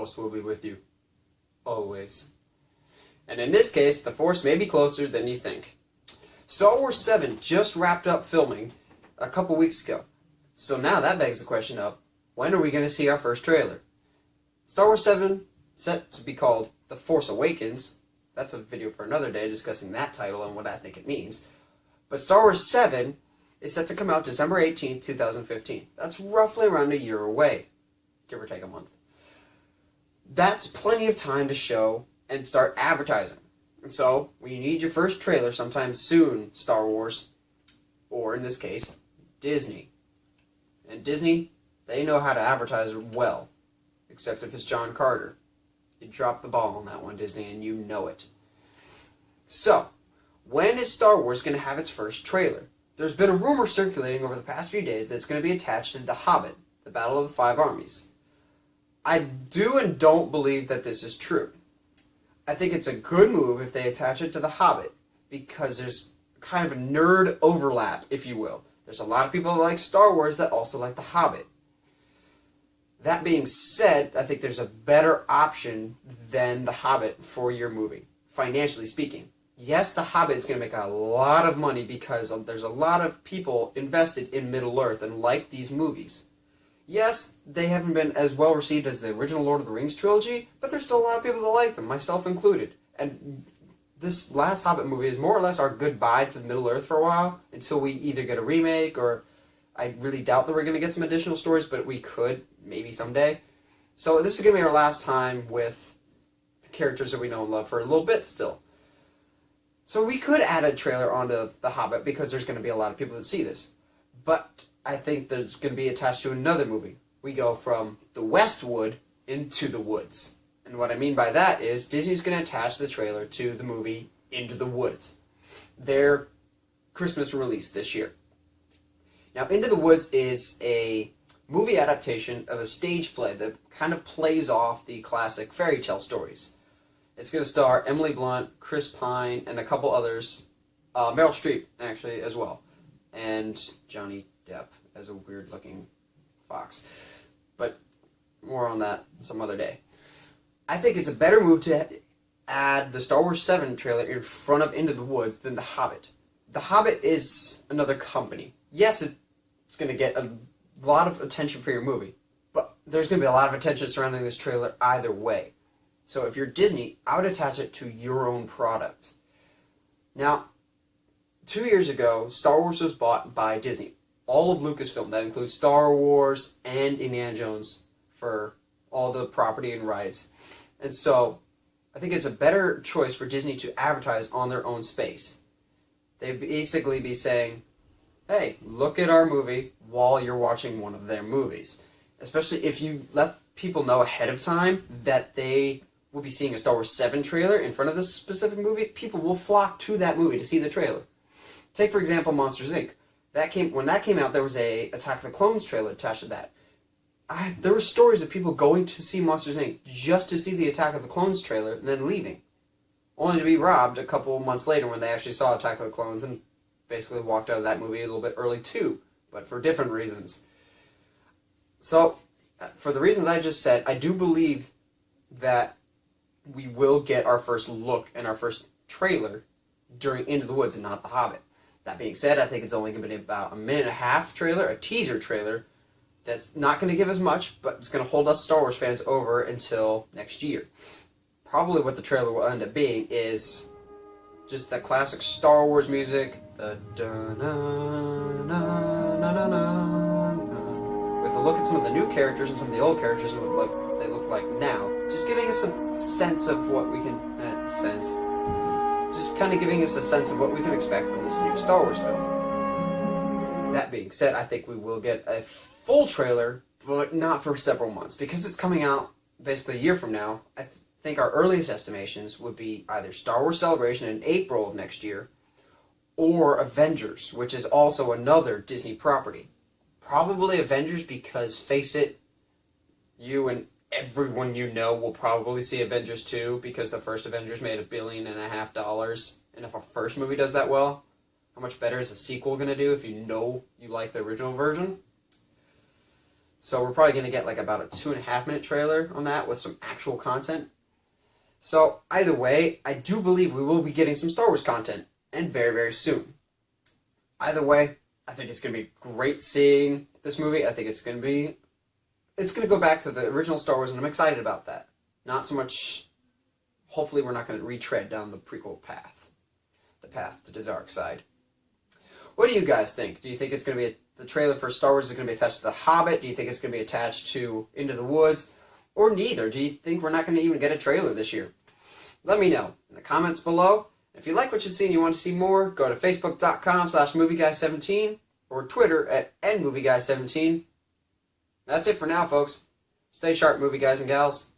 Force will be with you. Always. And in this case, the Force may be closer than you think. Star Wars 7 just wrapped up filming a couple weeks ago. So now that begs the question of, when are we going to see our first trailer? Star Wars 7, set to be called The Force Awakens. That's a video for another day discussing that title and what I think it means. But Star Wars 7 is set to come out December 18th, 2015. That's roughly around a year away, give or take a month. That's plenty of time to show and start advertising. And so, when you need your first trailer sometime soon, Star Wars, or in this case, Disney. And Disney, they know how to advertise well, except if it's John Carter. You dropped the ball on that one, Disney, and you know it. So, when is Star Wars going to have its first trailer? There's been a rumor circulating over the past few days that it's going to be attached to The Hobbit, The Battle of the Five Armies. I do and don't believe that this is true. I think it's a good move if they attach it to The Hobbit, because there's kind of a nerd overlap, if you will. There's a lot of people that like Star Wars that also like The Hobbit. That being said, I think there's a better option than The Hobbit for your movie, financially speaking. Yes, The Hobbit is going to make a lot of money because there's a lot of people invested in Middle-earth and like these movies. Yes, they haven't been as well received as the original Lord of the Rings trilogy, but there's still a lot of people that like them, myself included. And this last Hobbit movie is more or less our goodbye to Middle-earth for a while, until we either get a remake, or I really doubt that we're going to get some additional stories, but we could, maybe someday. So this is going to be our last time with the characters that we know and love for a little bit still. So we could add a trailer onto The Hobbit, because there's going to be a lot of people that see this. But I think that it's going to be attached to another movie. We go from the Westwood into the Woods. And what I mean by that is Disney's going to attach the trailer to the movie Into the Woods, their Christmas release this year. Now, Into the Woods is a movie adaptation of a stage play that kind of plays off the classic fairy tale stories. It's going to star Emily Blunt, Chris Pine, and a couple others. Meryl Streep, actually, as well. And Johnny Depp as a weird-looking fox. But more on that some other day. I think it's a better move to add the Star Wars 7 trailer in front of Into the Woods than The Hobbit. The Hobbit is another company. Yes, it's going to get a lot of attention for your movie, but there's going to be a lot of attention surrounding this trailer either way. So if you're Disney, I would attach it to your own product. Now, 2 years ago, Star Wars was bought by Disney. All of Lucasfilm, that includes Star Wars and Indiana Jones for all the property and rights. And so, I think it's a better choice for Disney to advertise on their own space. They'd basically be saying, hey, look at our movie while you're watching one of their movies. Especially if you let people know ahead of time that they will be seeing a Star Wars 7 trailer in front of this specific movie, people will flock to that movie to see the trailer. Take, for example, Monsters, Inc. When that came out, there was a Attack of the Clones trailer attached to that. There were stories of people going to see Monsters, Inc. just to see the Attack of the Clones trailer and then leaving. Only to be robbed a couple months later when they actually saw Attack of the Clones and basically walked out of that movie a little bit early too, but for different reasons. So, for the reasons I just said, I do believe that we will get our first look and our first trailer during Into the Woods and not The Hobbit. That being said, I think it's only going to be about a minute and a half trailer, a teaser trailer, that's not going to give us much, but it's going to hold us Star Wars fans over until next year. Probably what the trailer will end up being is just the classic Star Wars music, the da-na-na-na-na-na, with a look at some of the new characters and some of the old characters and what they look like now. Just giving us a sense of what we can... just kind of giving us a sense of what we can expect from this new Star Wars film. That being said, I think we will get a full trailer, but not for several months, because it's coming out basically a year from now. I think our earliest estimations would be either Star Wars Celebration in April of next year, or Avengers, which is also another Disney property. Probably Avengers because, face it, you and everyone you know will probably see Avengers 2 because the first Avengers made $1.5 billion. And if a first movie does that well, how much better is a sequel going to do if you know you like the original version? So we're probably going to get like about a 2.5-minute trailer on that with some actual content. So either way, I do believe we will be getting some Star Wars content, and very, very soon. Either way, I think it's going to be great seeing this movie. I think it's going to go back to the original Star Wars, and I'm excited about that. Not so much, hopefully we're not going to retread down the prequel path. The path to the dark side. What do you guys think? Do you think it's going to be the trailer for Star Wars is going to be attached to The Hobbit? Do you think it's going to be attached to Into the Woods? Or neither? Do you think we're not going to even get a trailer this year? Let me know in the comments below. If you like what you see and you want to see more, go to facebook.com/movieguy17 or Twitter @nmovieguy17. That's it for now, folks. Stay sharp, movie guys and gals.